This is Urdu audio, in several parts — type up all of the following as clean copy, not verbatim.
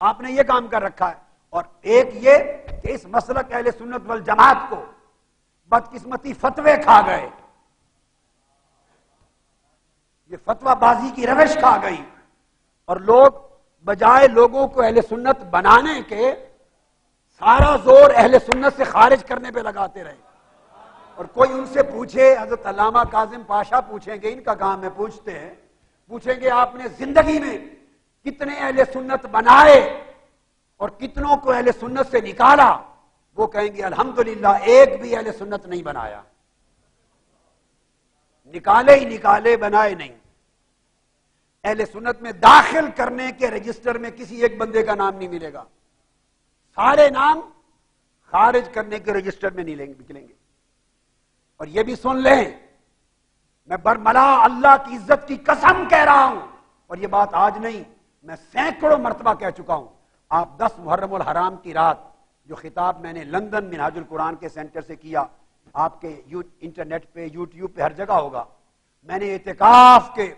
آپ نے یہ کام کر رکھا ہے. اور ایک یہ کہ اس مسلک اہل سنت والجماعت کو بدقسمتی فتوے کھا گئے، یہ فتوہ بازی کی روش کھا گئی، اور لوگ بجائے لوگوں کو اہل سنت بنانے کے سارا زور اہل سنت سے خارج کرنے پہ لگاتے رہے. اور کوئی ان سے پوچھے، حضرت علامہ کاظم پاشا پوچھیں گے، ان کا کام ہے پوچھتے ہیں، پوچھیں گے آپ نے زندگی میں کتنے اہل سنت بنائے اور کتنوں کو اہل سنت سے نکالا؟ وہ کہیں گے الحمدللہ ایک بھی اہل سنت نہیں بنایا. نکالے ہی نکالے، بنائے نہیں. اہل سنت میں داخل کرنے کے رجسٹر میں کسی ایک بندے کا نام نہیں ملے گا، سارے نام خارج کرنے کے رجسٹر میں نہیں نکلیں گے. اور یہ بھی سن لیں، میں برملا اللہ کی عزت کی قسم کہہ رہا ہوں، اور یہ بات آج نہیں، میں سینکڑوں مرتبہ کہہ چکا ہوں. آپ 10 محرم الحرام کی رات جو خطاب میں نے لندن منہاج القرآن کے سینٹر سے کیا، آپ کے انٹرنیٹ پہ یوٹیوب پہ ہر جگہ ہوگا. میں نے اعتکاف کے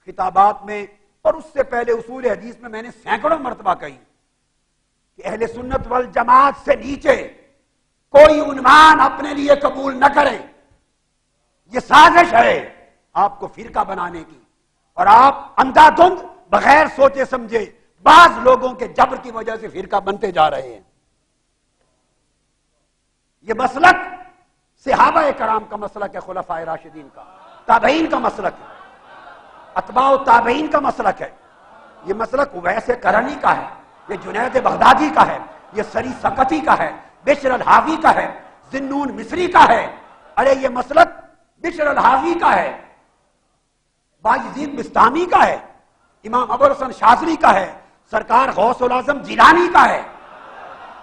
خطابات میں اور اس سے پہلے اصول حدیث میں نے سینکڑوں مرتبہ کہی کہ اہل سنت والجماعت سے نیچے کوئی عنوان اپنے لیے قبول نہ کریں. یہ سازش ہے آپ کو فرقہ بنانے کی، اور آپ اندھا دھند بغیر سوچے سمجھے بعض لوگوں کے جبر کی وجہ سے فرقہ بنتے جا رہے ہیں. یہ مسلک صحابہ کرام کا مسلک ہے، خلفائے راشدین کا، تابعین کا مسلک ہے، اتباع و تابعین کا مسلک ہے. یہ مسلک اویس کرنی کا ہے، یہ جنید بغدادی کا ہے، یہ سری سقطی کا ہے، بشر الحاوی کا ہے، ذنون مصری کا ہے. ارے یہ مسلک بشر الحاوی کا ہے، بایزید بستامی کا ہے، امام ابوالحسن شاذلی کا ہے، سرکار غوث العظم جیلانی کا ہے.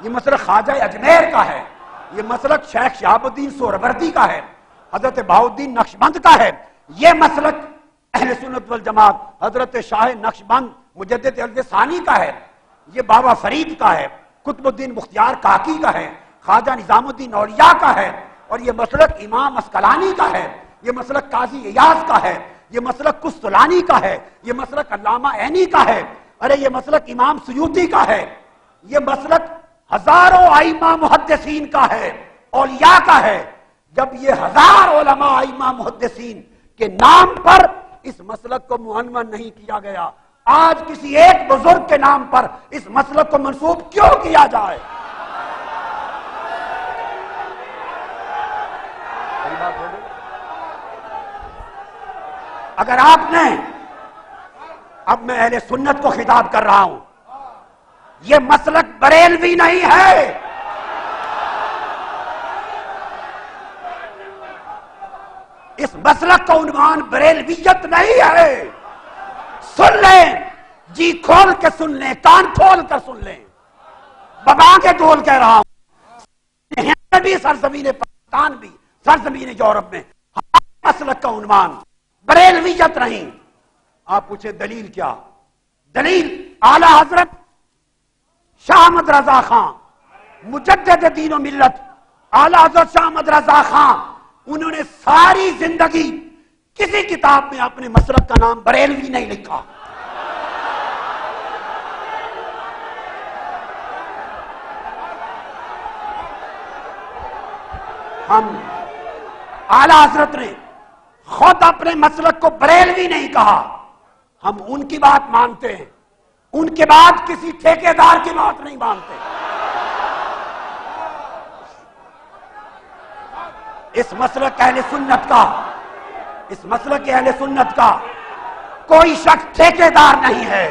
یہ مسلک خواجہ اجمیر کا ہے، یہ مسلک شیخ شہاب الدین سہروردی کا ہے، حضرت بہاؤالدین نقشبند کا ہے. یہ مسلک اہل سنت والجماعت حضرت شاہ نقشبند مجدد الفسانی کا ہے، یہ بابا فرید کا ہے، قطب الدین مختیار کاکی کا ہے، خواجہ نظام الدین اولیاء کا ہے. اور یہ مسلک امام اسقلانی کا ہے، یہ مسلک قاضی ایاز کا ہے، یہ مسلک قسطلانی کا ہے، یہ مسلک علامہ عینی کا ہے. ارے یہ مسلک امام سیوطی کا ہے، یہ مسلک ہزاروں ائمہ محدثین کا ہے، اولیاء کا ہے. جب یہ 1000 علماء ائمہ محدثین کے نام پر اس مسلک کو معنون نہیں کیا گیا، آج کسی ایک بزرگ کے نام پر اس مسلک کو منسوب کیوں کیا جائے؟ اگر آپ نے، اب میں اہل سنت کو خطاب کر رہا ہوں، یہ مسلک بریلوی نہیں ہے، اس مسلک کا عنوان بریلویت نہیں ہے. سن لیں، جی کھول کے سن لیں، کان کھول کر سن لیں، ببا کے ڈول کہہ رہا ہوں. ہند بھی، سرزمین پاکستان بھی، سرزمین یورپ میں ہمارے مسلک کا عنوان بریلویت نہیں. آپ پوچھیں دلیل کیا؟ دلیل اعلی حضرت شاہ احمد رضا خان مجدد دین و ملت، اعلی حضرت شاہ احمد رضا خان، انہوں نے ساری زندگی کسی کتاب میں اپنے مسلک کا نام بریلوی نہیں لکھا. ہم اعلی حضرت نے خود اپنے مسلک کو بریلوی نہیں کہا، ہم ان کی بات مانتے ہیں، ان کے بعد کسی ٹھیکیدار کی بات نہیں مانتے. اس مسلک اہل سنت کا، اس مسلک اہل سنت کا کوئی شخص ٹھیکیدار نہیں ہے.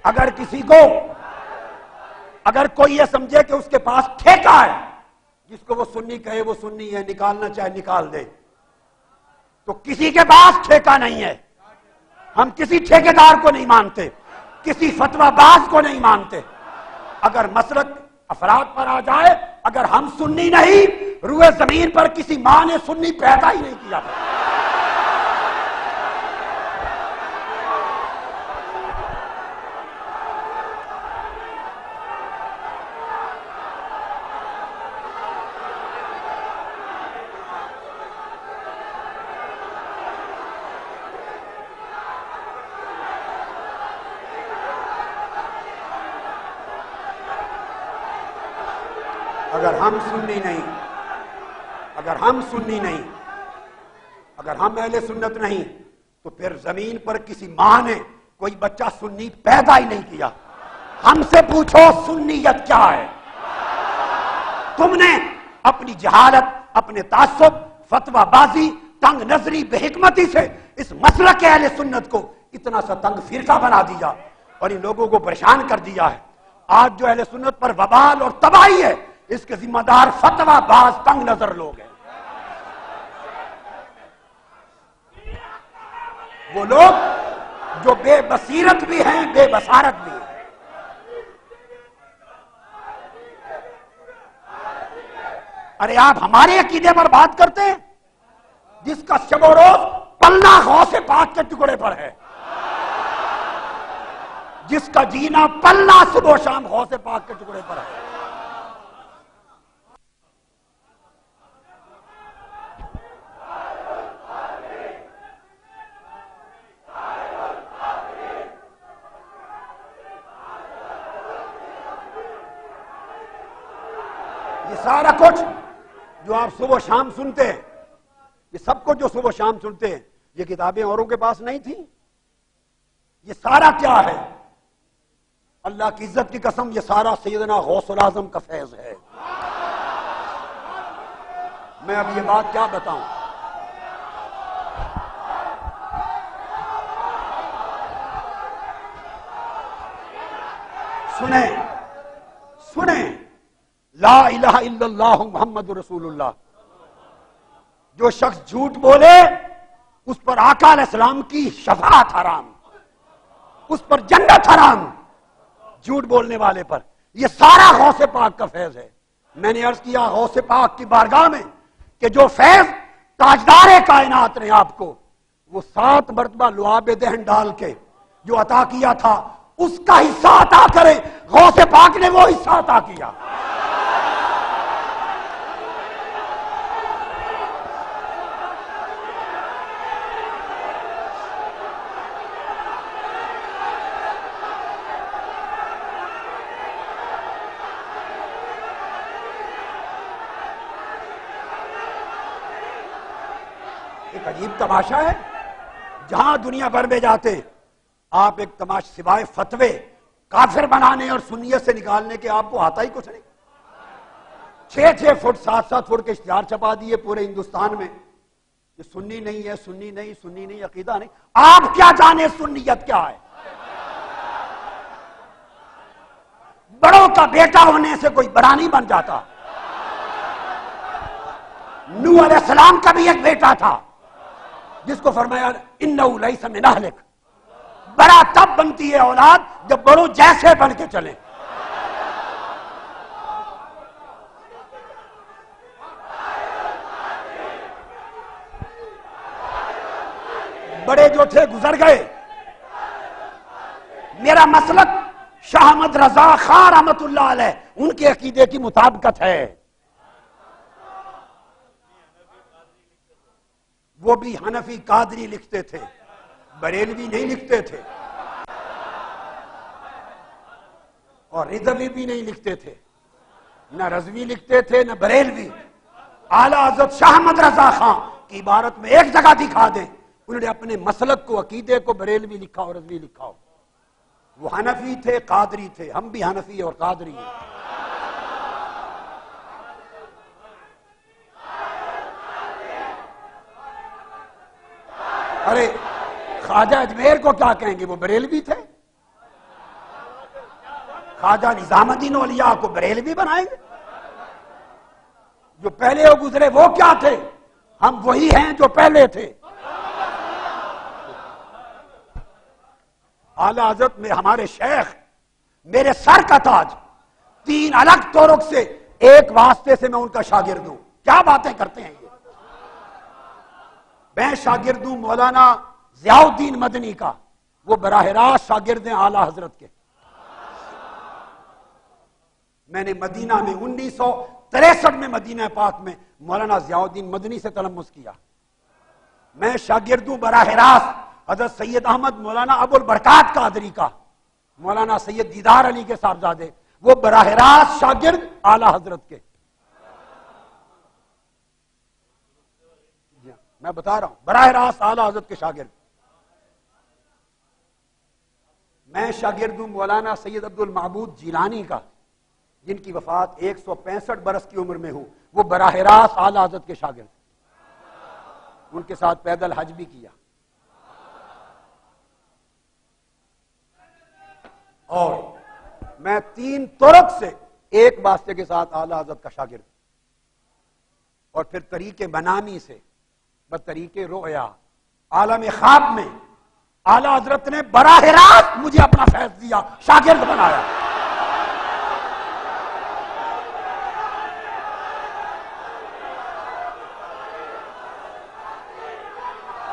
اگر کسی کو، اگر کوئی یہ سمجھے کہ اس کے پاس ٹھیکہ ہے، جس کو وہ سنی کہے وہ سنی ہے، نکالنا چاہے نکال دے، تو کسی کے پاس ٹھیکہ نہیں ہے. ہم کسی ٹھیکیدار کو نہیں مانتے، کسی فتویٰ باز کو نہیں مانتے. اگر مسلک افراد پر آ جائے، اگر ہم سنی نہیں، روئے زمین پر کسی ماں نے سنی پیدا ہی نہیں کیا. اگر ہم سنی نہیں، اگر ہم سنی نہیں، اگر ہم اہل سنت نہیں، تو پھر زمین پر کسی ماں نے کوئی بچہ سنی پیدا ہی نہیں کیا۔ ہم سے پوچھو سنیت کیا ہے؟ تم نے اپنی جہالت، اپنے تعصب، فتوی بازی، تنگ نظری، بے حکمتی سے اس مسلک اہل سنت کو اتنا سا تنگ فرقہ بنا دیا اور ان لوگوں کو پریشان کر دیا ہے۔ آج جو اہل سنت پر وبال اور تباہی ہے، اس کے ذمہ دار فتوی باز تنگ نظر لوگ ہیں۔ وہ لوگ جو بے بصیرت بھی ہیں، بے بصارت بھی ہیں۔ ارے آپ ہمارے عقیدے پر بات کرتے ہیں جس کا شب و روز پلنا غوث پاک کے ٹکڑے پر ہے، جس کا جینا پلنا صبح و شام غوث پاک کے ٹکڑے پر ہے۔ یہ سارا کچھ جو آپ صبح و شام سنتے ہیں، یہ سب کچھ جو صبح و شام سنتے ہیں، یہ کتابیں اوروں کے پاس نہیں تھیں؟ یہ سارا کیا ہے؟ اللہ کی عزت کی قسم، یہ سارا سیدنا غوث العظم کا فیض ہے۔ میں اب یہ بات کیا بتاؤں؟ سنیں لا الہ الا اللہ محمد رسول اللہ۔ جو شخص جھوٹ بولے اس پر آقا علیہ السلام کی شفاعت حرام، اس پر جنت حرام، جھوٹ بولنے والے پر۔ یہ سارا غوث پاک کا فیض ہے۔ میں نے عرض کیا غوث پاک کی بارگاہ میں کہ جو فیض تاجدار کائنات نے آپ کو وہ 7 مرتبہ لعاب دہن ڈال کے جو عطا کیا تھا، اس کا حصہ عطا کرے۔ غوث پاک نے وہ حصہ عطا کیا۔ ایک عجیب تماشا ہے، جہاں دنیا بھر میں جاتے آپ ایک تماشا سوائے فتوے کافر بنانے اور سنیت سے نکالنے کے آپ کو آتا ہی کچھ نہیں۔ 6 فٹ 7 فٹ کے اشتہار چھپا دیے پورے ہندوستان میں، یہ سنی نہیں ہے، سنی نہیں، سنی نہیں، عقیدہ نہیں۔ آپ کیا جانے سنیت کیا ہے؟ بڑوں کا بیٹا ہونے سے کوئی بڑا نہیں بن جاتا۔ نوح علیہ السلام کا بھی ایک بیٹا تھا جس کو فرمایا انہو لیس من اہلک۔ بڑا تب بنتی ہے اولاد جب بڑوں جیسے بن کے چلیں۔ بڑے جو تھے گزر گئے۔ میرا مسلک شاہ احمد رضا خان رحمت اللہ علیہ ان کے عقیدے کی مطابقت ہے۔ وہ بھی حنفی قادری لکھتے تھے، بریلوی نہیں لکھتے تھے، اور رضوی بھی نہیں لکھتے تھے، نہ رضوی لکھتے تھے نہ بریلوی۔ اعلیٰ حضرت شاہ احمد رضا خان کی عبارت میں ایک جگہ دکھا دیں انہوں نے اپنے مسلک کو، عقیدے کو بریلوی لکھا اور رضوی لکھا ہو۔ وہ حنفی تھے، قادری تھے، ہم بھی حنفی اور قادری ہیں۔ ارے خواجہ اجمیر کو کیا کہیں گے؟ وہ بریلوی تھے۔ خواجہ نظام الدین اولیاء کو بریلوی بنائیں گے؟ جو پہلے وہ گزرے وہ کیا تھے؟ ہم وہی ہیں جو پہلے تھے۔ اعلیٰ حضرت میں ہمارے شیخ میرے سر کا تاج، 3 الگ طرق سے ایک واسطے سے میں ان کا شاگرد ہوں۔ کیا باتیں کرتے ہیں یہ؟ میں شاگرد ہوں مولانا ضیاء الدین مدنی کا، وہ براہ راست شاگرد ہیں اعلیٰ حضرت کے۔ میں نے مدینہ میں 1963 میں مدینہ پاک میں مولانا ضیاء الدین مدنی سے تلمس کیا۔ میں شاگرد ہوں براہ راست حضرت سید احمد مولانا ابو البرکات قادری کا، مولانا سید دیدار علی کے صاحبزادے، وہ براہ راست شاگرد اعلیٰ حضرت کے۔ میں بتا رہا ہوں براہ راست اعلیٰ حضرت کے شاگرد. میں شاگرد ہوں مولانا سید عبد المعبود جیلانی کا، جن کی وفات 165 برس کی عمر میں ہو. وہ براہ راست اعلیٰ حضرت کے شاگرد، ان کے ساتھ پیدل حج بھی کیا. اور میں 3 طرق سے ایک واسطے کے ساتھ اعلیٰ حضرت کا شاگرد، اور پھر طریق منامی سے بطریق رؤیا عالم خواب میں اعلیٰ حضرت نے براہ راست مجھے اپنا فیض دیا، شاگرد بنایا.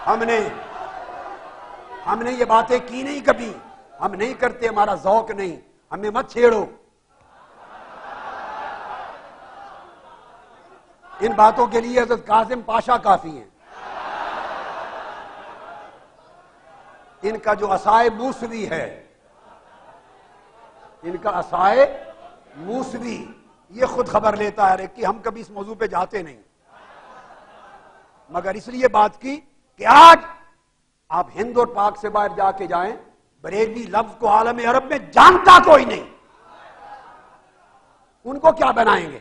ہم نے یہ باتیں کی نہیں کبھی، ہم نہیں کرتے، ہمارا ذوق نہیں، ہمیں مت چھیڑو. ان باتوں کے لیے حضرت کاظم پاشا کافی ہیں. ان کا جو عصائے موسوی ہے، ان کا عصائے موسوی، یہ خود خبر لیتا ہے کہ ہم کبھی اس موضوع پہ جاتے نہیں، مگر اس لیے بات کی کہ آج آپ ہند اور پاک سے باہر جا کے جائیں، بریلوی لفظ کو عالم عرب میں جانتا کوئی نہیں. ان کو کیا بنائیں گے؟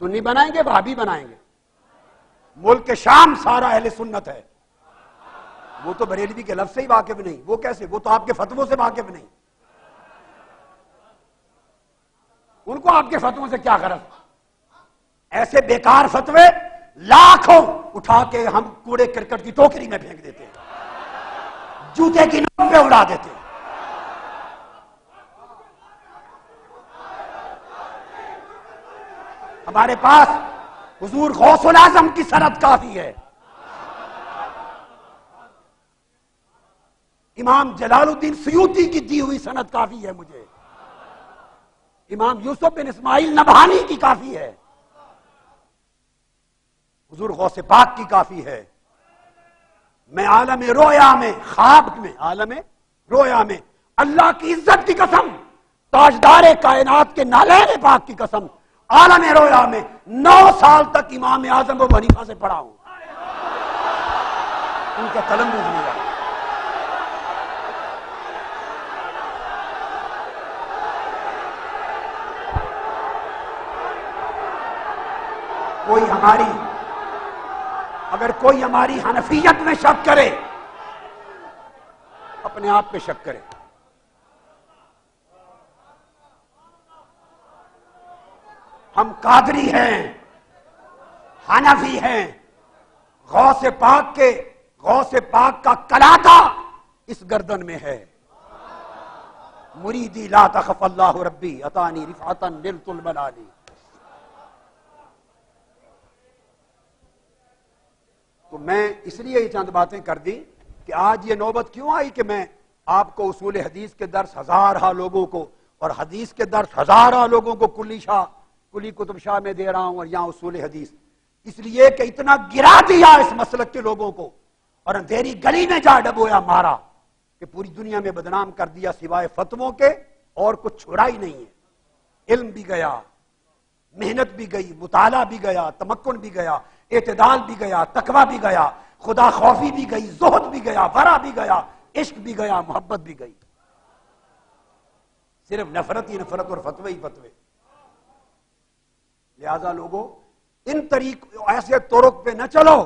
سنی بنائیں گے، وہابی بنائیں گے؟ ملک شام سارا اہل سنت ہے، وہ تو بریلوی کے لفظ سے ہی واقف نہیں. وہ کیسے؟ وہ تو آپ کے فتووں سے واقف نہیں. ان کو آپ کے فتووں سے کیا غرض؟ ایسے بیکار فتوے لاکھوں اٹھا کے ہم کوڑے کرکٹ کی ٹوکری میں پھینک دیتے ہیں، جوتے کی نوک پہ اڑا دیتے ہیں. ہمارے پاس حضور غوث العظم کی سند کافی ہے، امام جلال الدین سیوطی کی دی ہوئی سند کافی ہے مجھے، امام یوسف بن اسماعیل نبہانی کی کافی ہے، حضور غوث پاک کی کافی ہے. میں عالم رویا میں، خواب میں، عالم رویا میں اللہ کی عزت کی قسم، تاجدار کائنات کے نالین پاک کی قسم، عالم رویا میں 9 سال تک امام اعظم ابو حنیفہ سے پڑھا ہوں، ان کا تلمذ لیا. اگر کوئی ہماری حنفیت میں شک کرے، اپنے آپ پہ شک کرے. ہم قادری ہیں، حنفی ہیں. غوث پاک کا کلاتا اس گردن میں ہے. مریدی لا تخف اللہ ربی اتانی رفعتا نلت الملالی. تو میں اس لیے یہ چند باتیں کر دی کہ آج یہ نوبت کیوں آئی کہ میں آپ کو اصول حدیث کے درس ہزارہ لوگوں کو اور حدیث کے درس ہزارہ لوگوں کو کلی کتب شاہ میں دے رہا ہوں، اور یہاں اصول حدیث. اس لیے کہ اتنا گرا دیا اس مسلک کے لوگوں کو، اور اندھیری گلی میں جا ڈبویا مارا کہ پوری دنیا میں بدنام کر دیا، سوائے فتووں کے اور کچھ چھوڑا ہی نہیں ہے. علم بھی گیا، محنت بھی گئی، مطالعہ بھی گیا، تمکن بھی گیا، اعتدال بھی گیا، تقویٰ بھی گیا، خدا خوفی بھی گئی، زہد بھی گیا، ورع بھی گیا، عشق بھی گیا، محبت بھی گئی. صرف نفرت ہی نفرت اور فتوے ہی فتوے. لہذا لوگوں ان ایسے طرق پہ نہ چلو